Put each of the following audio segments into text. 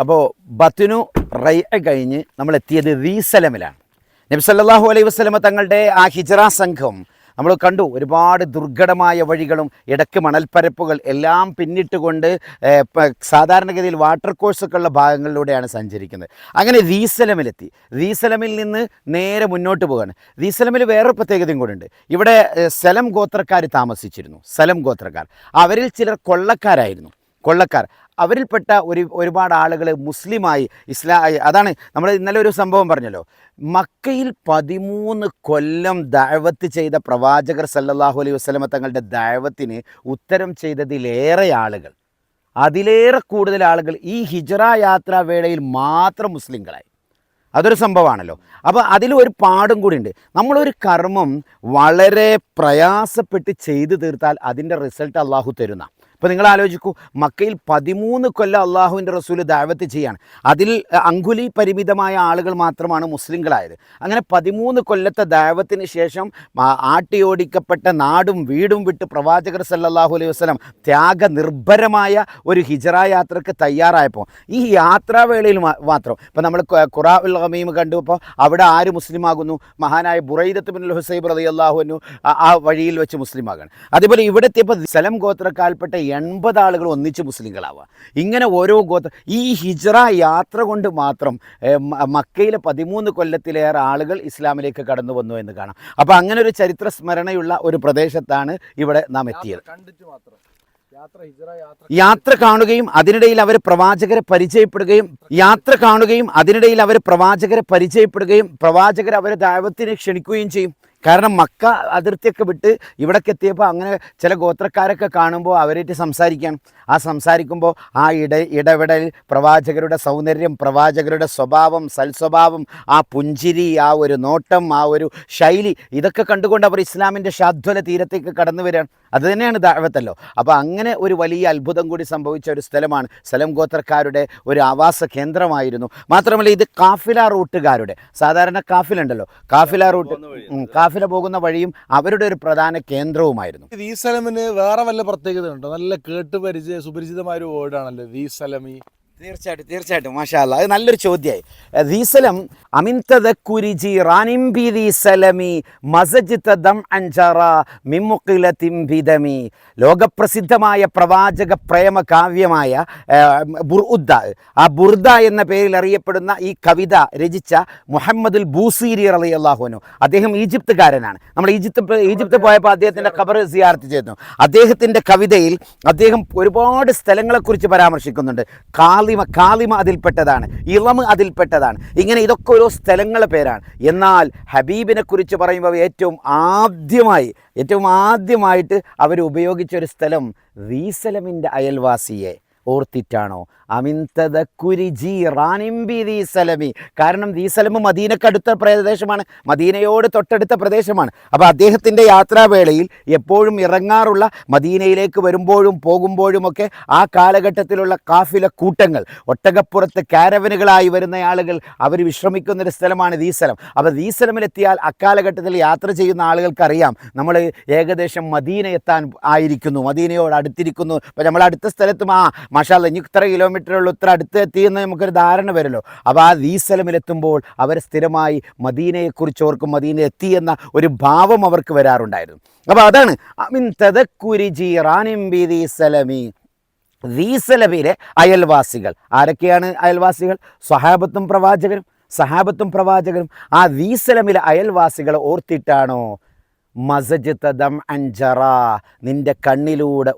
അപ്പോൾ ബത്നു റൈഅ കഴിഞ്ഞ് നമ്മൾ എത്തിയത് റീസലമിലാണ്. നബി സല്ലല്ലാഹു അലൈഹി വസല്ലമ തങ്ങളുടെ ആ ഹിജ്റ സംഘം നമ്മൾ കണ്ടു. ഒരുപാട് ദുർഘടമായ വഴികളും ഇടയ്ക്ക് മണൽപ്പരപ്പുകൾ എല്ലാം പിന്നിട്ടുകൊണ്ട് സാധാരണഗതിയിൽ വാട്ടർ കോഴ്സൊക്കെ ഉള്ള ഭാഗങ്ങളിലൂടെയാണ് സഞ്ചരിക്കുന്നത്. അങ്ങനെ റീസലമിലെത്തി. റീസലമിൽ നിന്ന് നേരെ മുന്നോട്ട് പോവുകയാണ്. റീസലമിൽ വേറൊരു പ്രത്യേകതയും കൂടെ ഉണ്ട്. ഇവിടെ സലം ഗോത്രക്കാർ താമസിച്ചിരുന്നു. സലം ഗോത്രക്കാർ അവരിൽ ചിലർ കൊള്ളക്കാർ അവരിൽപ്പെട്ട ഒരുപാട് ആളുകൾ മുസ്ലിമായി അതാണ് നമ്മൾ ഇന്നലെ ഒരു സംഭവം പറഞ്ഞല്ലോ. മക്കയിൽ 13 കൊല്ലം ദഅവത്ത് ചെയ്ത പ്രവാചകർ സല്ലല്ലാഹു അലൈഹി വസല്ലമ തങ്ങളുടെ ദഅവത്തിന് ഉത്തരം അതിലേറെ കൂടുതൽ ആളുകൾ ഈ ഹിജ്റ യാത്രാ വേളയിൽ മാത്രം മുസ്ലിങ്ങളായി. അതൊരു സംഭവമാണല്ലോ. അപ്പോൾ അതിൽ ഒരു പാടും കൂടി ഉണ്ട്. നമ്മളൊരു കർമ്മം വളരെ പ്രയാസപ്പെട്ട് ചെയ്തു തീർത്താൽ അതിൻ്റെ റിസൾട്ട് അള്ളാഹു തരുന്ന. ഇപ്പോൾ നിങ്ങൾ ആലോചിക്കൂ, മക്കയിൽ 13 കൊല്ലം അള്ളാഹുവിൻ്റെ റസൂൽ ദഅവത്ത് ചെയ്യാണ്. അതിൽ അങ്കുലി പരിമിതമായ ആളുകൾ മാത്രമാണ് മുസ്ലിങ്ങളായത്. അങ്ങനെ 13 കൊല്ലത്തെ ദഅവത്തിന് ശേഷം ആട്ടിയോടിക്കപ്പെട്ട നാടും വീടും വിട്ട് പ്രവാചകർ സല്ലല്ലാഹു അലൈഹി വസല്ലം ത്യാഗനിർഭരമായ ഒരു ഹിജ്റ യാത്രക്ക് തയ്യാറായപ്പോൾ ഈ യാത്രാവേളയിൽ മാത്രം ഇപ്പോൾ നമ്മൾ ഖുറാ ഉൽ ഗമീം കണ്ടപ്പോൾ അവിടെ ആര് മുസ്ലിമാകുന്നു? മഹാനായ ബുറൈദത്ത് ബിൻ ഹുസൈബ് റളിയല്ലാഹു അൻഹു ആ വഴിയിൽ വെച്ച് മുസ്ലിമാകാണ്. അതേപോലെ ഇവിടെ എത്തിയപ്പോൾ സലം ഗോത്രക്കാൽപ്പെട്ട 80 ആളുകൾ ഒന്നിച്ച് മുസ്ലിങ്ങളാവുക. ഇങ്ങനെ ഓരോ ഈ ഹിജ്റ യാത്ര കൊണ്ട് മാത്രം മക്കയിലെ 13 കൊല്ലത്തിലേറെ ആളുകൾ ഇസ്ലാമിലേക്ക് കടന്നു വന്നു എന്ന് കാണാം. അപ്പോൾ അങ്ങനെ ഒരു ചരിത്ര സ്മരണയുള്ള ഒരു പ്രദേശത്താണ് ഇവിടെ നാം എത്തിയത്. യാത്ര കാണുകയും അതിനിടയിൽ അവർ പ്രവാചകരെ പരിചയപ്പെടുകയും പ്രവാചകർ അവരെ ദഅവത്തിന് ക്ഷണിക്കുകയും ചെയ്യും. കാരണം മക്ക അതിർത്തിയൊക്കെ വിട്ട് ഇവിടേക്ക് എത്തിയപ്പോൾ അങ്ങനെ ചില ഗോത്രക്കാരൊക്കെ കാണുമ്പോൾ അവരായിട്ട് സംസാരിക്കുമ്പോൾ ആ ഇടപെടൽ, പ്രവാചകരുടെ സൗന്ദര്യം, പ്രവാചകരുടെ സ്വഭാവം, സൽസ്വഭാവം, ആ പുഞ്ചിരി, ആ ഒരു നോട്ടം, ആ ഒരു ശൈലി, ഇതൊക്കെ കണ്ടുകൊണ്ട് അവർ ഇസ്ലാമിൻ്റെ ശാദ്വല തീരത്തേക്ക് കടന്നു വരികയാണ്. അത് തന്നെയാണ് ദഅവത്തല്ലോ. അപ്പോൾ അങ്ങനെ ഒരു വലിയ അത്ഭുതം കൂടി സംഭവിച്ച ഒരു സ്ഥലമാണ്. സലം ഗോത്രക്കാരുടെ ഒരു ആവാസ കേന്ദ്രമായിരുന്നു. മാത്രമല്ല ഇത് കാഫില റൂട്ടുകാരുടെ, സാധാരണ കാഫിലുണ്ടല്ലോ, കാഫില പോകുന്ന വഴിയും അവരുടെ ഒരു പ്രധാന കേന്ദ്രവുമായിരുന്നു. റീസലമിന് വേറെ വല്ല പ്രത്യേകത ഉണ്ടോ? നല്ല സുപരിചിതമായ ഒരു വേർഡാണല്ലോ റീസലമി. തീർച്ചയായിട്ടും മാഷാ അല്ലാഹ്. അത് നല്ലൊരു ചോദ്യമായി. റീസലം അമിൻതദക്കുരിജി റാനിം ബി റീസലമി മസജ്ത ദം അൻജറ മിമുഖിലതിം ബിദമി. ലോകപ്രസിദ്ധമായ പ്രവാചക പ്രേമ കാവ്യമായ ബുർദ, ആ ബുർദ എന്ന പേരിൽ അറിയപ്പെടുന്ന ഈ കവിത രചിച്ച മുഹമ്മദുൽ ബൂസീരി റളിയല്ലാഹു അൻഹു, അദ്ദേഹം ഈജിപ്തുകാരനാണ്. നമ്മൾ ഈജിപ്ത് പോയപ്പോൾ അദ്ദേഹത്തിൻ്റെ ഖബർ സിയാറത്ത് ചെയ്തു. അദ്ദേഹത്തിൻ്റെ കവിതയിൽ അദ്ദേഹം ഒരുപാട് സ്ഥലങ്ങളെക്കുറിച്ച് പരാമർശിക്കുന്നുണ്ട്. കാലിമ അതിൽപ്പെട്ടതാണ്, ഇളമ് അതിൽപ്പെട്ടതാണ്. ഇങ്ങനെ ഇതൊക്കെ ഓരോ സ്ഥലങ്ങളുടെ പേരാണ്. എന്നാൽ ഹബീബിനെ കുറിച്ച് പറയുമ്പോൾ ഏറ്റവും ആദ്യമായിട്ട് അവർ ഉപയോഗിച്ച ഒരു സ്ഥലം റീസലമിൻ്റെ അയൽവാസിയെ ഓർത്തിട്ടാണോ? അമിൻതദക്കുരിജി റാനിം ബി റീസലമി. കാരണം റീസലം മദീനക്കടുത്ത പ്രദേശമാണ്, മദീനയോട് തൊട്ടടുത്ത പ്രദേശമാണ്. അപ്പോൾ അദ്ദേഹത്തിൻ്റെ യാത്രാവേളയിൽ എപ്പോഴും ഇറങ്ങാറുള്ള, മദീനയിലേക്ക് വരുമ്പോഴും പോകുമ്പോഴുമൊക്കെ ആ കാലഘട്ടത്തിലുള്ള കാഫില കൂട്ടങ്ങൾ, ഒട്ടകപ്പുറത്ത് കാരവനുകളായി വരുന്ന ആളുകൾ അവർ വിശ്രമിക്കുന്നൊരു സ്ഥലമാണ് റീസലം. അപ്പോൾ റീസലമിലെത്തിയാൽ അക്കാലഘട്ടത്തിൽ യാത്ര ചെയ്യുന്ന ആളുകൾക്കറിയാം നമ്മൾ ഏകദേശം മദീന എത്താൻ ആയിരിക്കുന്നു, മദീനയോട് അടുത്തിരിക്കുന്നു. അപ്പോൾ നമ്മൾ അടുത്ത സ്ഥലത്തും മാഷാ അല്ലാഹ് ഇനി ഇത്ര കിലോമീറ്ററുള്ള ഇത്ര അടുത്ത് എത്തിയെന്ന് നമുക്കൊരു ധാരണ വരുമല്ലോ. അപ്പോൾ ആ റീസലമിലെത്തുമ്പോൾ അവർ സ്ഥിരമായി മദീനയെക്കുറിച്ച് ഓർക്കും, മദീന എത്തി എന്ന ഒരു ഭാവം അവർക്ക് വരാറുണ്ടായിരുന്നു. അപ്പോൾ അതാണ് റീസലമിലെ അയൽവാസികൾ. ആരൊക്കെയാണ് അയൽവാസികൾ? സഹാബത്തും പ്രവാചകരും. ആ റീസലമിലെ അയൽവാസികളെ ഓർത്തിട്ടാണോ മസജ്ത ദം അൻജറ, നിൻ്റെ കണ്ണിലൂടെ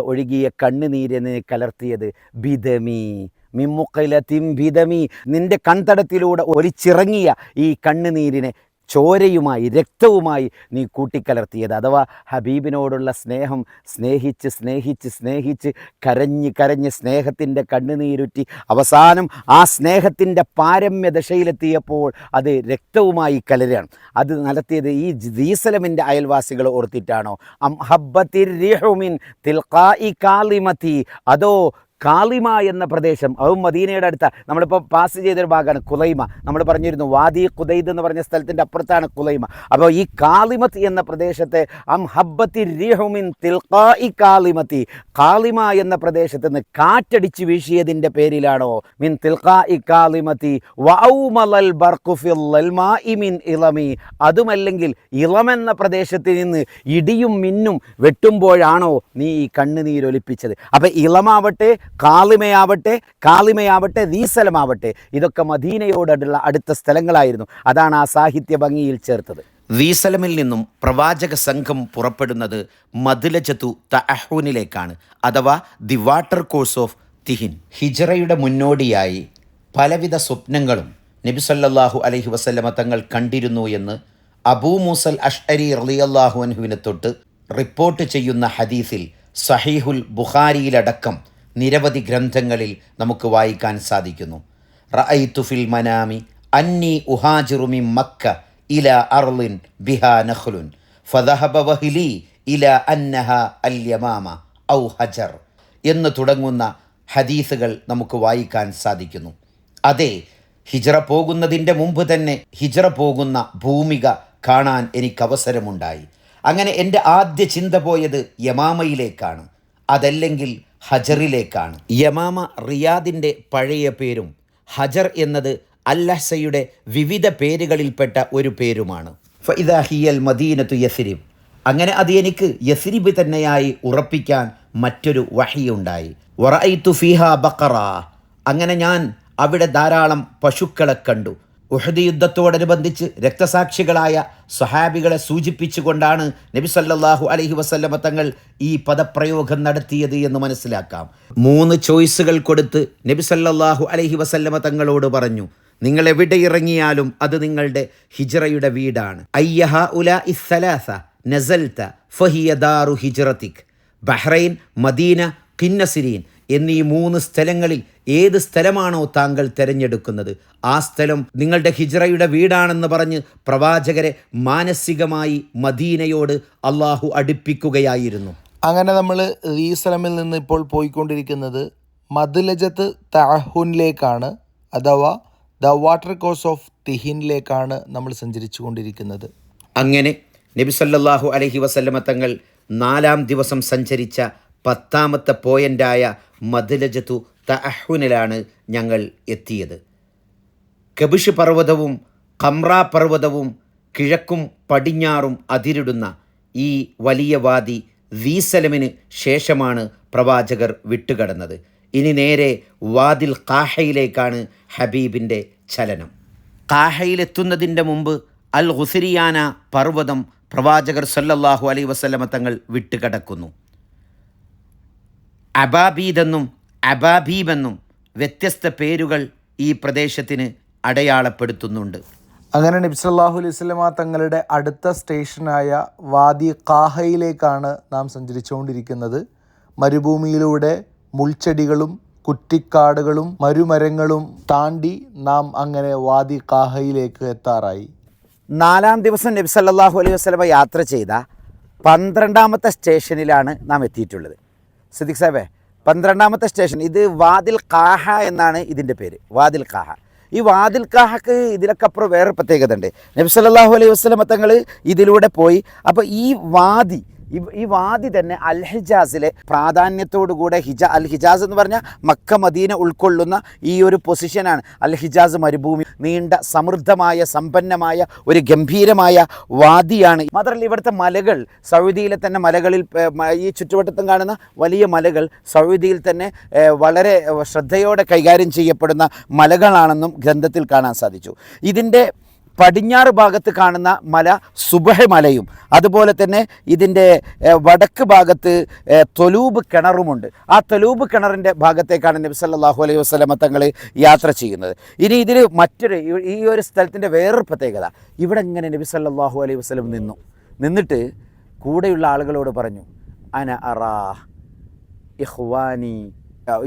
ഒഴുകിയ കണ്ണുനീരിനെ കലർത്തിയത് ബിദമി മിമുഖിലതിം ബിദമി, നിൻ്റെ കൺതടത്തിലൂടെ ഒലിച്ചിറങ്ങിയ ഈ കണ്ണുനീരിനെ ചോരയുമായി, രക്തവുമായി നീ കൂട്ടിക്കലർത്തിയത്. അഥവാ ഹബീബിനോടുള്ള സ്നേഹം സ്നേഹിച്ച് കരഞ്ഞ് സ്നേഹത്തിൻ്റെ കണ്ണുനീരുറ്റി അവസാനം ആ സ്നേഹത്തിൻ്റെ പാരമ്യ ദശയിലെത്തിയപ്പോൾ അത് രക്തവുമായി കലരുകയാണ്. അത് നടത്തിയത് ഈ റീസലമിൻ്റെ അയൽവാസികൾ ഓർത്തിട്ടാണോ? അതോ കാളിമ എന്ന പ്രദേശം, അതും മദീനയുടെ അടുത്ത, നമ്മളിപ്പോൾ പാസ് ചെയ്തൊരു ഭാഗമാണ് കുലൈമ. നമ്മൾ പറഞ്ഞിരുന്നു വാദി ഖുദൈദ് എന്ന് പറഞ്ഞ സ്ഥലത്തിൻ്റെ അപ്പുറത്താണ് കുലൈമ. അപ്പോൾ ഈ കാളിമത്ത് എന്ന പ്രദേശത്തെ അം ഹബ്ബത്തി റീഹുമിൻ തിൽഖാഇ കാളിമത്തി, കാളിമ എന്ന പ്രദേശത്ത് നിന്ന് കാറ്റടിച്ച് വീശിയതിൻ്റെ പേരിലാണോ മിൻ തിൽഖാഇ കാളിമത്തി വഔമലൽ ബർഖു ഫിൽ ലൽമാഇ മിൻ ഇളമി, അതുമല്ലെങ്കിൽ ഇളമെന്ന പ്രദേശത്ത് നിന്ന് ഇടിയും മിന്നും വെട്ടുമ്പോഴാണോ നീ ഈ കണ്ണുനീരൊലിപ്പിച്ചത്? അപ്പം ഇളമാവട്ടെ, കാളിമയാവട്ടെ, ദീസലമാവട്ടെ, ഇതൊക്കെ മദീനയോടുള്ള അടുത്ത സ്ഥലങ്ങളായിരുന്നു. അതാണ് ആ സാഹിത്യ ഭംഗിയിൽ ചേർത്തത്. ദീസലമിൽ നിന്നും പ്രവാചക സംഘം പുറപ്പെടുന്നത് മദ്ലജത്തു തഅഹൂനിലേക്കാണ്, അഥവാ ദി വാട്ടർ കോഴ്സ് ഓഫ് തിഹിൻ. ഹിജ്റയുടെ മുന്നോടിയായി പലവിധ സ്വപ്നങ്ങളും നബി സല്ലല്ലാഹു അലൈഹി വസല്ലമ തങ്ങൾ കണ്ടിരുന്നു എന്ന് അബൂ മൂസൽ അഷ്അരി റളിയല്ലാഹു അൻഹുവിനെ തൊട്ട് റിപ്പോർട്ട് ചെയ്യുന്ന ഹദീസിൽ സഹീഹുൽ ബുഖാരിയിലടക്കം നിരവധി ഗ്രന്ഥങ്ങളിൽ നമുക്ക് വായിക്കാൻ സാധിക്കുന്നു. റഅയ്തു ഫിൽ മനാമി അന്നി ഉഹാജിറു മിൻ മക്ക ഇല അർളിൻ ബിഹാ നഖ്ലുൻ ഫദഹബ വഹ്ലി ഇല അന്നഹ അൽ യമാമ ഔ ഹജർ എന്ന് തുടങ്ങുന്ന ഹദീസുകൾ നമുക്ക് വായിക്കാൻ സാധിക്കുന്നു. അതെ, ഹിജ്റ പോകുന്നതിൻ്റെ മുമ്പ് തന്നെ ഹിജ്റ പോകുന്ന ഭൂമിക കാണാൻ എനിക്ക് അവസരമുണ്ടായി. അങ്ങനെ എൻ്റെ ആദ്യ ചിന്ത പോയത് യമാമയിലേക്കാണ്, അതല്ലെങ്കിൽ ഹജറിലേക്കാണ്. യമാമ റിയാദിൻ്റെ പഴയ പേരും ഹജർ എന്നത് അൽ-അഹ്സയുടെ വിവിധ പേരുകളിൽപ്പെട്ട ഒരു പേരുമാണ്. ഫഇദാ ഹിയൽ മദീനത്തു യസ്രിബ്, അങ്ങനെ അത് എനിക്ക് യസ്രിബ് തന്നെയായി ഉറപ്പിക്കാൻ മറ്റൊരു വഹിയുണ്ടായി. വറഅയ്തു ഫീഹാ ബഖറ, അങ്ങനെ ഞാൻ അവിടെ ധാരാളം പശുക്കളെ കണ്ടു. ഉഹദ് യുദ്ധത്തോടനുബന്ധിച്ച് രക്തസാക്ഷികളായ സ്വഹാബികളെ സൂചിപ്പിച്ചുകൊണ്ടാണ് നബി സല്ലല്ലാഹു അലൈഹി വസല്ലമ തങ്ങൾ ഈ പദപ്രയോഗം നടത്തിയത് എന്ന് മനസ്സിലാക്കാം. 3 ചോയ്സുകൾ കൊടുത്ത് നബി സല്ലല്ലാഹു അലൈഹി വസല്ലമ തങ്ങളോട് പറഞ്ഞു, നിങ്ങൾ എവിടെ ഇറങ്ങിയാലും അത് നിങ്ങളുടെ ഹിജ്റയുടെ വീടാണ്. അയ്യഹ ഉലാഇ സലാസ നസൽത ഫഹിയ ദാറു ഹിജ്റതിക്, ബഹ്റൈൻ, മദീന, ഖിന്നസിരീൻ എന്നീ 3 സ്ഥലങ്ങളിൽ ഏത് സ്ഥലമാണോ താങ്കൾ തിരഞ്ഞെടുക്കുന്നത് ആ സ്ഥലം നിങ്ങളുടെ ഹിജ്റയുടെ വീടാണെന്ന് പറഞ്ഞ് പ്രവാചകരെ മാനസികമായി മദീനയോട് അള്ളാഹു അടുപ്പിക്കുകയായിരുന്നു. അങ്ങനെ നമ്മൾ ദീസലമിൽ നിന്ന് ഇപ്പോൾ പോയിക്കൊണ്ടിരിക്കുന്നത് മദ്ലജത്ത് തഅഹൂനിലേക്കാണ്, അഥവാ ദ വാട്ടർ കോഴ്സ് ഓഫ് തിഹിനിലേക്കാണ് നമ്മൾ സഞ്ചരിച്ചു കൊണ്ടിരിക്കുന്നത്. അങ്ങനെ നബി സല്ലല്ലാഹു അലൈഹി വസല്ലമ തങ്ങൾ 4-ാം ദിവസം സഞ്ചരിച്ച 10ാമത്തെ പോയിൻ്റായ മദ്ലജത്തു തഅഹൂനിലാണ് ഞങ്ങൾ എത്തിയത്. കബിഷ് പർവ്വതവും ഖംറ പർവ്വതവും കിഴക്കും പടിഞ്ഞാറും അതിരിടുന്ന ഈ വലിയ വാദി ദീസലമിന് ശേഷമാണ് പ്രവാചകർ വിട്ടുകടന്നത്. ഇനി നേരെ വാദിൽ ഖാഹയിലേക്കാണ് ഹബീബിൻ്റെ ചലനം. ഖാഹയിലെത്തുന്നതിൻ്റെ മുമ്പ് അൽ ഖുസ്രിയാന പർവ്വതം പ്രവാചകർ സല്ലല്ലാഹു അലൈഹി വസല്ലമ തങ്ങൾ വിട്ടുകടക്കുന്നു. അബാബീദെന്നും അബാബീബെന്നും വ്യത്യസ്ത പേരുകൾ ഈ പ്രദേശത്തിന് അടയാളപ്പെടുത്തുന്നുണ്ട്. അങ്ങനെ നബി സല്ലല്ലാഹു അലൈഹി വസല്ലമ തങ്ങളുടെ അടുത്ത സ്റ്റേഷനായ വാദി ഖാഹയിലേക്കാണ് നാം സഞ്ചരിച്ചുകൊണ്ടിരിക്കുന്നത്. മരുഭൂമിയിലൂടെ മുൾച്ചെടികളും കുറ്റിക്കാടുകളും മരുമരങ്ങളും താണ്ടി നാം അങ്ങനെ വാദി ഖാഹയിലേക്ക് എത്താറായി. 4-ാം ദിവസം നബി സല്ലല്ലാഹു അലൈഹി വസല്ലമ യാത്ര ചെയ്ത 12ാമത്തെ സ്റ്റേഷനിലാണ് നാം എത്തിയിട്ടുള്ളത്. സിദ്ദീഖ് സാഹിബേ, 12ാമത്തെ സ്റ്റേഷൻ, ഇത് വാദിൽ ഖാഹ എന്നാണ് ഇതിൻ്റെ പേര്, വാദിൽ ഖാഹ. ഈ വാദിൽ ഖാഹക്ക് ഇതിലൊക്കപ്പുറം വേറെ പ്രത്യേകത ഉണ്ട്. നബി സല്ലല്ലാഹു അലൈഹി വസല്ലമ തങ്ങൾ ഇതിലൂടെ പോയി. അപ്പോൾ ഈ വാദി തന്നെ അൽ ഹിജാസിലെ പ്രാധാന്യത്തോടുകൂടെ അൽ ഹിജാസ് എന്ന് പറഞ്ഞാൽ മക്ക മദീന ഉൾക്കൊള്ളുന്ന ഈ ഒരു പൊസിഷനാണ്. അൽ ഹിജാസ് മരുഭൂമി, നീണ്ട സമൃദ്ധമായ സമ്പന്നമായ ഒരു ഗംഭീരമായ വാദിയാണ്. മാത്രമല്ല ഇവിടുത്തെ മലകൾ, സൗദിയിലെ തന്നെ മലകളിൽ, ഈ ചുറ്റുവട്ടത്തും കാണുന്ന വലിയ മലകൾ സൗദിയിൽ തന്നെ വളരെ ശ്രദ്ധയോടെ കൈകാര്യം ചെയ്യപ്പെടുന്ന മലകളാണെന്നും ഗ്രന്ഥത്തിൽ കാണാൻ സാധിച്ചു. ഇതിൻ്റെ പടിഞ്ഞാറ് ഭാഗത്ത് കാണുന്ന മല സുബഹ് മലയും, അതുപോലെ തന്നെ ഇതിൻ്റെ വടക്ക് ഭാഗത്ത് തൊലൂബ് കിണറുമുണ്ട്. ആ തൊലൂബ് കിണറിൻ്റെ ഭാഗത്തേക്കാണ് നബി സല്ലല്ലാഹു അലൈഹി വസല്ലമ തങ്ങൾ യാത്ര ചെയ്യുന്നത്. ഇനി ഇതിൽ ഈ ഒരു സ്ഥലത്തിൻ്റെ വേറൊരു പ്രത്യേകത, ഇവിടെ ഇങ്ങനെ നബി സല്ലല്ലാഹു അലൈഹി വസല്ലം നിന്നിട്ട് കൂടെയുള്ള ആളുകളോട് പറഞ്ഞു, അന അറാ ഇഖ്വാനി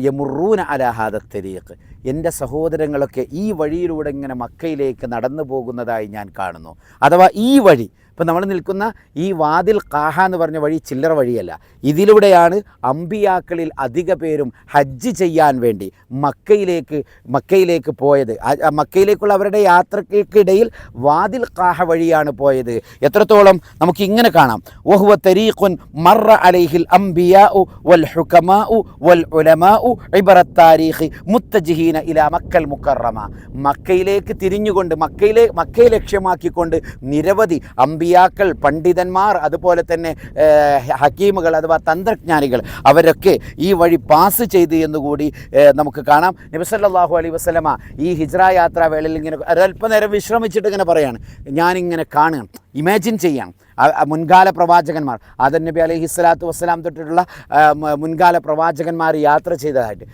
യമുറൂന അലാ ഹാദ തരീഖ്, എൻ്റെ സഹോദരങ്ങളൊക്കെ ഈ വഴിയിലൂടെ ഇങ്ങനെ മക്കയിലേക്ക് നടന്നു പോകുന്നതായി ഞാൻ കാണുന്നു. അഥവാ ഈ വഴി ഇപ്പം നമ്മൾ നിൽക്കുന്ന ഈ വാദിൽ ഖാഹ എന്ന് പറഞ്ഞ വഴി ചില്ലറ വഴിയല്ല. ഇതിലൂടെയാണ് അമ്പിയാക്കളിൽ അധിക പേരും ഹജ്ജ് ചെയ്യാൻ വേണ്ടി മക്കയിലേക്ക് പോയത്. മക്കയിലേക്കുള്ള അവരുടെ യാത്രയ്ക്കിടയിൽ വാദിൽ ഖാഹ വഴിയാണ് പോയത്. എത്രത്തോളം നമുക്കിങ്ങനെ കാണാം. വഹുവ തരീഖുൻ മറ അലൈഹിൽ അംബിയാഉ വൽ ഹുകമാഉ വൽ ഉലമാഉ ഇബറത്ത് താരീഖി മുത്തജിഹീന ഇലാ മക്കൽ മുക്കറമ. മക്കയിലേക്ക് തിരിഞ്ഞുകൊണ്ട് മക്കയെ ലക്ഷ്യമാക്കിക്കൊണ്ട് നിരവധി അമ്പിയാക്കൾ, പണ്ഡിതന്മാർ, അതുപോലെ തന്നെ ഹക്കീമുകൾ അഥവാ തന്ത്രജ്ഞാനികൾ അവരൊക്കെ ഈ വഴി പാസ് ചെയ്ത് എന്നുകൂടി നമുക്ക് കാണാം. നബി സല്ലല്ലാഹു അലൈഹി വസല്ലമ ഈ ഹിജ്റ യാത്രാ വേളയിൽ ഇങ്ങനെ അല്പനേരം വിശ്രമിച്ചിട്ട് ഇങ്ങനെ പറയാണ്, ഞാനിങ്ങനെ കാണുകയാണ്, ഇമാജിൻ ചെയ്യാം മുൻകാല പ്രവാചകന്മാർ ആദം നബി അലൈഹി സ്വലാത്തു വസ്സലാം തൊട്ടിട്ടുള്ള മുൻകാല പ്രവാചകന്മാർ യാത്ര ചെയ്തതായിട്ട്.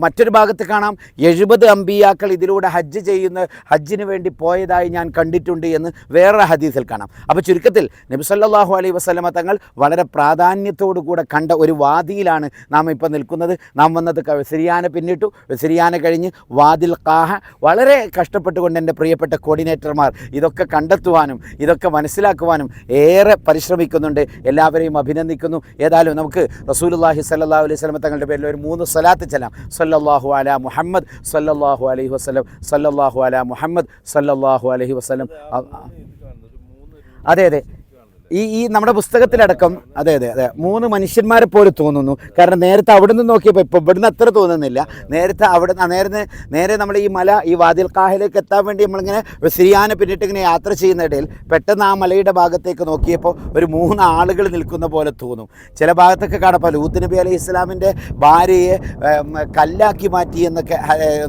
മറ്റൊരു ഭാഗത്ത് കാണാം 70 അമ്പിയാക്കൾ ഇതിലൂടെ ഹജ്ജിന് വേണ്ടി പോയതായി ഞാൻ കണ്ടിട്ടുണ്ട് എന്ന് വേറൊരു ഹദീസിൽ കാണാം. അപ്പോൾ ചുരുക്കത്തിൽ നബി സല്ലല്ലാഹു അലൈഹി വസല്ലമ തങ്ങൾ വളരെ പ്രാധാന്യത്തോടു കൂടെ കണ്ട ഒരു വാദിയിലാണ് നാം ഇപ്പോൾ നിൽക്കുന്നത്. നാം വന്നത് സിരിയാനെ പിന്നിട്ടു. സിരിയാനെ കഴിഞ്ഞ് വാദിൽ ഖാഹ. വളരെ കഷ്ടപ്പെട്ടുകൊണ്ട് എൻ്റെ പ്രിയപ്പെട്ട കോർഡിനേറ്റർമാർ ഇതൊക്കെ കണ്ടെത്തുവാനും ഇതൊക്കെ മനസ്സിലാക്കുവാനും ഏറെ പരിശ്രമിക്കുന്നുണ്ട്. എല്ലാവരെയും അഭിനന്ദിക്കുന്നു. ഏതായാലും നമുക്ക് റസൂലുള്ളാഹി സ്വല്ലല്ലാഹു അലൈഹി വസല്ലം തങ്ങളുടെ പേരിൽ ഒരു 3 സ്വലാത്ത് ചൊല്ലാം. സല്ലല്ലാഹു അലാ മുഹമ്മദ് സല്ലല്ലാഹു അലൈഹി വസല്ലം, സല്ലല്ലാഹു അലാ മുഹമ്മദ് സല്ലല്ലാഹു അലൈഹി വസല്ലം. അതെ ഈ നമ്മുടെ പുസ്തകത്തിലടക്കം അതെ 3 മനുഷ്യന്മാരെ പോലെ തോന്നുന്നു. കാരണം നേരത്തെ അവിടെ നിന്ന് നോക്കിയപ്പോൾ ഇപ്പോൾ ഇവിടുന്ന് അത്ര തോന്നുന്നില്ല. നേരത്തെ നേരെ നമ്മൾ ഈ വാദിൽ ഖാഹിലേക്ക് എത്താൻ വേണ്ടി നമ്മളിങ്ങനെ സിരിയാനെ പിന്നിട്ട് ഇങ്ങനെ യാത്ര ചെയ്യുന്നിടയിൽ പെട്ടെന്ന് ആ മലയുടെ ഭാഗത്തേക്ക് നോക്കിയപ്പോൾ ഒരു 3 ആളുകൾ നിൽക്കുന്ന പോലെ തോന്നും. ചില ഭാഗത്തൊക്കെ കാണാം ലൂത്ത് നബി അലൈഹി ഇസ്ലാമിൻ്റെ ഭാര്യയെ കല്ലാക്കി മാറ്റി എന്നൊക്കെ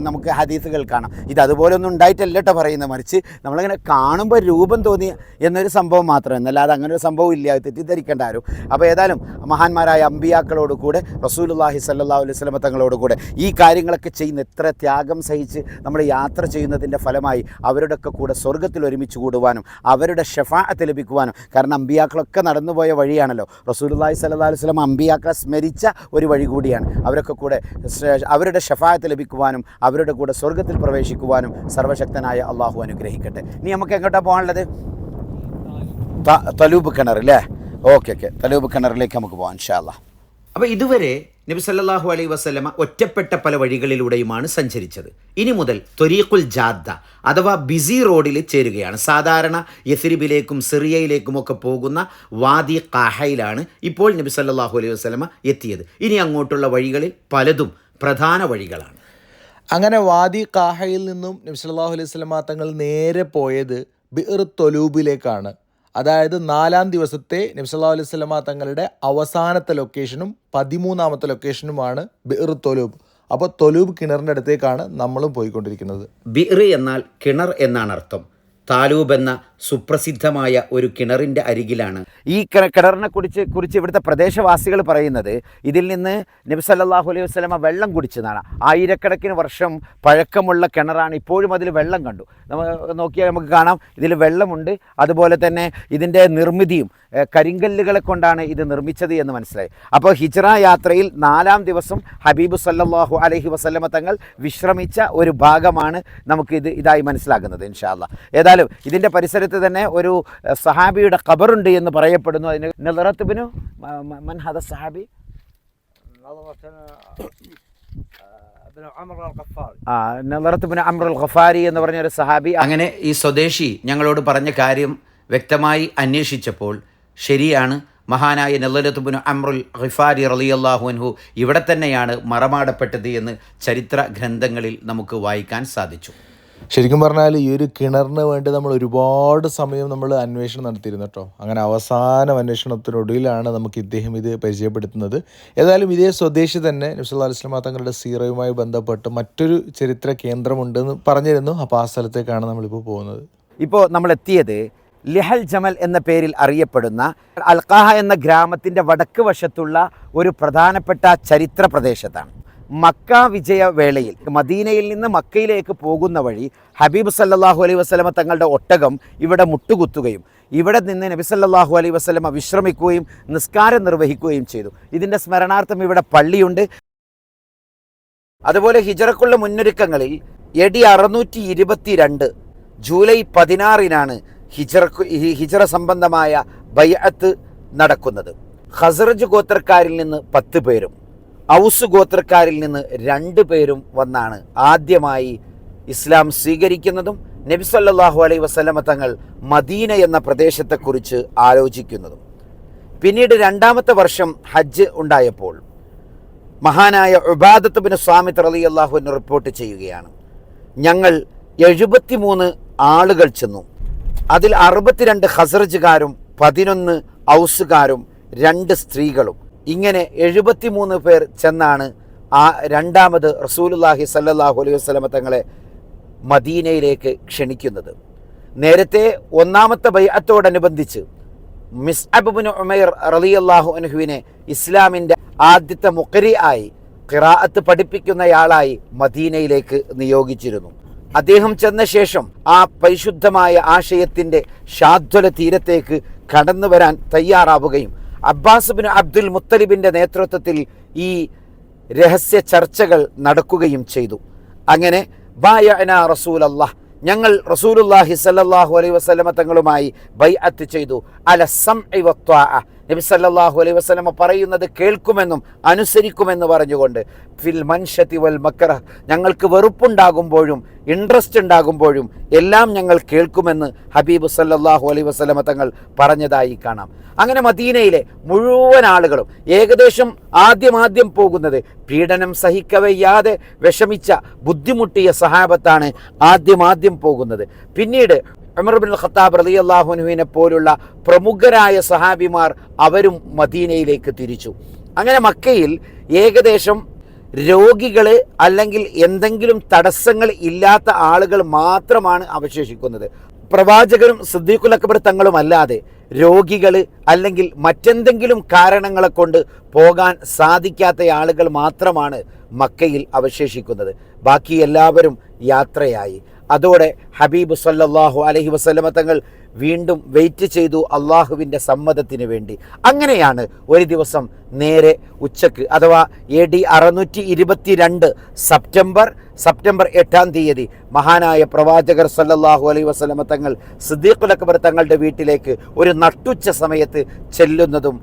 നമുക്ക് ഹദീസുകൾ കാണാം. ഇത് അതുപോലെ ഒന്നും ഉണ്ടായിട്ടല്ല കേട്ടോ പറയുന്നത്, മറിച്ച് നമ്മളിങ്ങനെ കാണുമ്പോൾ രൂപം തോന്നി എന്നൊരു സംഭവം മാത്രം, എന്നല്ലാതെ അങ്ങനെ ഒരു സംഭവം ഇല്ല, തെറ്റിദ്ധരിക്കേണ്ട ആരും. അപ്പോൾ ഏതായാലും മഹാന്മാരായ അമ്പിയാക്കളോട് കൂടെ റസൂലുള്ളാഹി സ്വല്ലല്ലാഹു അലൈഹി വസല്ലം തങ്ങളോട് കൂടെ ഈ കാര്യങ്ങളൊക്കെ ചെയ്യുന്ന എത്ര ത്യാഗം സഹിച്ച് നമ്മൾ യാത്ര ചെയ്യുന്നതിൻ്റെ ഫലമായി അവരുടെയൊക്കെ കൂടെ സ്വർഗ്ഗത്തിൽ ഒരുമിച്ച് കൂടുവാനും അവരുടെ ഷഫാഅത്ത് ലഭിക്കുവാനും. കാരണം അമ്പിയാക്കളൊക്കെ നടന്നുപോയ വഴിയാണല്ലോ. റസൂലുള്ളാഹി സ്വല്ലല്ലാഹു അലൈഹി വസല്ലം അമ്പിയാക്കളെ സ്മരിച്ച ഒരു വഴി കൂടിയാണ്. അവരൊക്കെ കൂടെ അവരുടെ ഷഫാഅത്ത് ലഭിക്കുവാനും അവരുടെ കൂടെ സ്വർഗ്ഗത്തിൽ പ്രവേശിക്കുവാനും സർവശക്തനായ അള്ളാഹു അനുഗ്രഹിക്കട്ടെ. ഇനി നമുക്ക് എങ്ങോട്ടാണ് പോകാനുള്ളത്? തലൂബ് കിണർ അല്ലേ? ഓക്കെ തലൂബ് കിണറിലേക്ക് നമുക്ക് പോകാം ഇൻഷാ അല്ലാഹ്. അപ്പോൾ ഇതുവരെ നബി സല്ലല്ലാഹു അലൈഹി വസല്ലമ ഒറ്റപ്പെട്ട പല വഴികളിലൂടെയുമാണ് സഞ്ചരിച്ചത്. ഇനി മുതൽ ത്വരീഖുൽ ജാദ്ദ അഥവാ ബിസി റോഡിൽ ചേരുകയാണ്. സാധാരണ യസ്രിബിലേക്കും സിറിയയിലേക്കുമൊക്കെ പോകുന്ന വാദി ഖാഹയിലാണ് ഇപ്പോൾ നബി സല്ലല്ലാഹു അലൈഹി വസല്ലമ എത്തിയത്. ഇനി അങ്ങോട്ടുള്ള വഴികളിൽ പലതും പ്രധാന വഴികളാണ്. അങ്ങനെ വാദി ഖാഹയിൽ നിന്നും നബി സല്ലല്ലാഹു അലൈഹി വസല്ലമ തങ്ങൾ നേരെ പോയത് ബിർ തൊലൂബിലേക്കാണ്. അതായത് 4-ാം ദിവസത്തെ നബി സല്ലല്ലാഹു അലൈഹി വസല്ലമ തങ്ങളുടെ അവസാനത്തെ ലൊക്കേഷനും 13ാമത്തെ ലൊക്കേഷനുമാണ് ബിർ തൊലൂബ്. അപ്പോൾ തൊലൂബ് കിണറിൻ്റെ അടുത്തേക്കാണ് നമ്മളും പോയിക്കൊണ്ടിരിക്കുന്നത്. ബിർ എന്നാൽ കിണർ എന്നാണ് അർത്ഥം. താലൂബ് എന്ന സുപ്രസിദ്ധമായ ഒരു കിണറിൻ്റെ അരികിലാണ് ഈ കിണറിനെ കുറിച്ച് ഇവിടുത്തെ പ്രദേശവാസികൾ പറയുന്നത്. ഇതിൽ നിന്ന് നബി സല്ലല്ലാഹു അലൈഹി വസല്ലമ വെള്ളം കുടിച്ചതാണ്. ആയിരക്കണക്കിന് വർഷം പഴക്കമുള്ള കിണറാണ്. ഇപ്പോഴും അതിൽ വെള്ളം കണ്ടു. നോക്കിയാൽ നമുക്ക് കാണാം ഇതിൽ വെള്ളമുണ്ട്. അതുപോലെ തന്നെ ഇതിൻ്റെ നിർമ്മിതിയും കരിങ്കല്ലുകളെ കൊണ്ടാണ് ഇത് നിർമ്മിച്ചത് എന്ന് മനസ്സിലായി. അപ്പോൾ ഹിജ്റ യാത്രയിൽ 4-ാം ദിവസം ഹബീബ് സല്ലല്ലാഹു അലൈഹി വസല്ലമ തങ്ങൾ വിശ്രമിച്ച ഒരു ഭാഗമാണ് നമുക്ക് ഇതായി മനസ്സിലാക്കുന്നത് ഇൻഷാ അല്ലാഹ്. ഏതായാലും ഇതിൻ്റെ പരിസരത്ത് തന്നെ ഒരു സഹാബിയുടെ ഖബറുണ്ട് എന്ന് പറയപ്പെടുന്നു. അതിന് നളറത്ത് ബിനു മൻ ഹദ സഹാബി നളറത്ത് ബിനു അംർ അൽ ഖഫാരി എന്ന് പറഞ്ഞ ഒരു സഹാബി. അങ്ങനെ ഈ സ്വദേശി ഞങ്ങളോട് പറഞ്ഞ കാര്യം വ്യക്തമായി അന്വേഷിച്ചപ്പോൾ ശരിയാണ്, മഹാനായ നളറത്ത് ബിനു അംർ അൽ ഖഫാരി റളിയല്ലാഹു അൻഹു ഇവിടെ തന്നെയാണ് മറമാടപ്പെട്ടത് എന്ന് ചരിത്ര ഗ്രന്ഥങ്ങളിൽ നമുക്ക് വായിക്കാൻ സാധിച്ചു. ശരിക്കും പറഞ്ഞാൽ ഈ ഒരു കിണറിന് വേണ്ടി നമ്മൾ ഒരുപാട് സമയം നമ്മൾ അന്വേഷണം നടത്തിയിരുന്നു കേട്ടോ. അങ്ങനെ അവസാനം അന്വേഷണത്തിനൊടുവിലാണ് നമുക്ക് ഇദ്ദേഹം ഇത് പരിചയപ്പെടുത്തുന്നത്. ഏതായാലും ഇതേ സ്വദേശി തന്നെ നബി സല്ലല്ലാഹു അലൈഹി വസല്ലം തങ്ങളുടെ സീറയുമായി ബന്ധപ്പെട്ട് മറ്റൊരു ചരിത്ര കേന്ദ്രമുണ്ടെന്ന് പറഞ്ഞിരുന്നു. അപ്പോൾ ആ സ്ഥലത്തേക്കാണ് നമ്മളിപ്പോൾ പോകുന്നത്. ഇപ്പോൾ നമ്മൾ എത്തിയത് ലിഹൽ ജമൽ എന്ന പേരിൽ അറിയപ്പെടുന്ന അൽ ഖാഹ എന്ന ഗ്രാമത്തിൻ്റെ വടക്ക് വശത്തുള്ള ഒരു പ്രധാനപ്പെട്ട ചരിത്ര പ്രദേശത്താണ്. മക്ക വിജയവേളയിൽ മദീനയിൽ നിന്ന് മക്കയിലേക്ക് പോകുന്ന വഴി ഹബീബ് സല്ലല്ലാഹു അലൈഹി വസല്ലമ തങ്ങളുടെ ഒട്ടകം ഇവിടെ മുട്ടുകുത്തുകയും ഇവിടെ നിന്ന് നബി സല്ലല്ലാഹു അലൈഹി വസല്ലമ വിശ്രമിക്കുകയും നിസ്കാരം നിർവഹിക്കുകയും ചെയ്തു. ഇതിൻ്റെ സ്മരണാർത്ഥം ഇവിടെ പള്ളിയുണ്ട്. അതുപോലെ ഹിജ്റക്കുള്ള മുന്നൊരുക്കങ്ങളിൽ AD 622 ജൂലൈ 16-നാണ് ഹിജറ സംബന്ധമായ ബൈഅത്ത് നടക്കുന്നത്. ഖസ്റജ് ഗോത്രക്കാരിൽ നിന്ന് 10 പേരും ഔസ് ഗോത്രക്കാരിൽ നിന്ന് 2 പേരും വന്നാണ് ആദ്യമായി ഇസ്ലാം സ്വീകരിക്കുന്നതും നബി സല്ലല്ലാഹു അലൈഹി വസല്ലമ തങ്ങൾ മദീന എന്ന പ്രദേശത്തെക്കുറിച്ച് ആലോചിക്കുന്നതും. പിന്നീട് 2ാമത്തെ വർഷം ഹജ്ജ് ഉണ്ടായപ്പോൾ മഹാനായ ഉബാദത്ത് ബിൻ സ്വാമിത്ത് റളിയല്ലാഹു അൻഹു റിപ്പോർട്ട് ചെയ്യുകയാണ്, ഞങ്ങൾ 73 ആളുകൾ ചെന്നു. അതിൽ 62 ഖസ്റജുകാരും 11 ഔസുകാരും 2 സ്ത്രീകളും. ഇങ്ങനെ 73 പേർ ചെന്നാണ് 2ാമത് റസൂലുള്ളാഹി സ്വല്ലല്ലാഹു അലൈഹി വസല്ലമ തങ്ങളെ മദീനയിലേക്ക് ക്ഷണിക്കുന്നത്. നേരത്തെ 1ാമത്തെ ബൈഅത്തോടനുബന്ധിച്ച് മിസ്അബ് ഇബ്നു ഉമൈർ റളിയല്ലാഹു അൻഹുവിനെ ഇസ്ലാമിൻ്റെ ആദ്യത്തെ മുഖരി ആയി ഖിറാഅത്ത് പഠിപ്പിക്കുന്നയാളായി മദീനയിലേക്ക് നിയോഗിച്ചിരുന്നു. അദ്ദേഹം ചെന്ന ശേഷം ആ പരിശുദ്ധമായ ആശയത്തിൻ്റെ ശാദ്വല തീരത്തേക്ക് കടന്നു വരാൻ തയ്യാറാവുകയും അബ്ബാസ് ബിൻ അബ്ദുൽ മുത്തലിബിൻ്റെ നേതൃത്വത്തിൽ ഈ രഹസ്യ ചർച്ചകൾ നടക്കുകയും ചെയ്തു. അങ്ങനെ ബായഅനാ റസൂലല്ലാഹ്, ഞങ്ങൾ റസൂലുള്ളാഹി സ്വല്ലല്ലാഹു അലൈഹി വസല്ലമ തങ്ങളുമായി ബൈഅത്ത് ചെയ്തു. അല സംഇ വത്വാഅ, നബി സല്ലല്ലാഹു അലൈഹി വസല്ലമ പറയുന്നത് കേൾക്കുമെന്നും അനുസരിക്കുമെന്ന് പറഞ്ഞുകൊണ്ട് ഫിൽ മൻഷതി വൽ മക്റഹ്, ഞങ്ങൾക്ക് വെറുപ്പുണ്ടാകുമ്പോഴും ഇൻട്രസ്റ്റ് ഉണ്ടാകുമ്പോഴും എല്ലാം ഞങ്ങൾ കേൾക്കുമെന്ന് ഹബീബ് സല്ലല്ലാഹു അലൈഹി വസല്ലമ തങ്ങൾ പറഞ്ഞതായി കാണാം. അങ്ങനെ മദീനയിലെ മുഴുവൻ ആളുകളും ഏകദേശം ആദ്യം പോകുന്നത് പീഡനം സഹിക്കവയ്യാതെ വിഷമിച്ച ബുദ്ധിമുട്ടിയ സഹാബത്താണ് ആദ്യം പോകുന്നത്. പിന്നീട് ഉമർ ഇബ്നുൽ ഖത്താബ് റളിയല്ലാഹു അൻഹുവിനെ പോലുള്ള പ്രമുഖരായ സഹാബിമാർ അവരും മദീനയിലേക്ക് തിരിച്ചു. അങ്ങനെ മക്കയിൽ ഏകദേശം രോഗികൾ അല്ലെങ്കിൽ എന്തെങ്കിലും തടസ്സങ്ങൾ ഇല്ലാത്ത ആളുകൾ മാത്രമാണ് അവശേഷിക്കുന്നത്. പ്രവാചകരും സിദ്ദീഖുൽ അക്ബർ തങ്ങളും അല്ലാതെ രോഗികൾ അല്ലെങ്കിൽ മറ്റെന്തെങ്കിലും കാരണങ്ങളെ കൊണ്ട് പോകാൻ സാധിക്കാത്ത ആളുകൾ മാത്രമാണ് മക്കയിൽ അവശേഷിക്കുന്നത്. ബാക്കി എല്ലാവരും യാത്രയായി. അതോടെ ഹബീബ് സല്ലല്ലാഹു അലൈഹി വസല്ലമ തങ്ങൾ വീണ്ടും വെയിറ്റ് ചെയ്തു അള്ളാഹുവിൻ്റെ സമ്മതത്തിന് വേണ്ടി. അങ്ങനെയാണ് ഒരു ദിവസം നേരെ ഉച്ചക്ക് അഥവാ AD 622 സെപ്റ്റംബർ 8-ാം തീയതി മഹാനായ പ്രവാചകർ സല്ലല്ലാഹു അലൈഹി വസല്ലമ തങ്ങൾ സിദ്ദീഖുൽ അക്ബർ തങ്ങളുടെ വീട്ടിലേക്ക് ഒരു നട്ടുച്ച സമയത്ത് ചെല്ലുന്നതും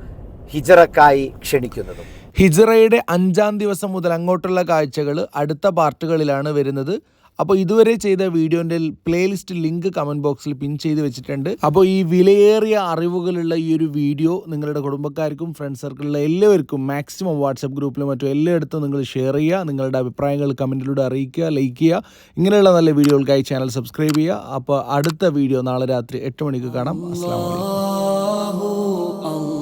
ഹിജറക്കായി ക്ഷണിക്കുന്നതും. ഹിജറയുടെ 5-ാം ദിവസം മുതൽ അങ്ങോട്ടുള്ള കാഴ്ചകൾ അടുത്ത പാർട്ടുകളിലാണ് വരുന്നത്. അപ്പോൾ ഇതുവരെ ചെയ്ത വീഡിയോൻ്റെ പ്ലേലിസ്റ്റ് ലിങ്ക് കമൻറ്റ് ബോക്സിൽ പിൻ ചെയ്ത് വെച്ചിട്ടുണ്ട്. അപ്പോൾ ഈ വിലയേറിയ അറിവുകളുള്ള ഈ ഒരു വീഡിയോ നിങ്ങളുടെ കുടുംബക്കാർക്കും ഫ്രണ്ട് സർക്കിളിലെ എല്ലാവർക്കും മാക്സിമം വാട്സപ്പ് ഗ്രൂപ്പിലും മറ്റും എല്ലായിടത്തും നിങ്ങൾ ഷെയർ ചെയ്യുക. നിങ്ങളുടെ അഭിപ്രായങ്ങൾ കമൻറ്റിലൂടെ അറിയിക്കുക, ലൈക്ക് ചെയ്യുക. ഇങ്ങനെയുള്ള നല്ല വീഡിയോകൾക്കായി ചാനൽ സബ്സ്ക്രൈബ് ചെയ്യുക. അപ്പോൾ അടുത്ത വീഡിയോ നാളെ രാത്രി 8 മണിക്ക് കാണാം. അസ്സലാമു അലൈക്കും.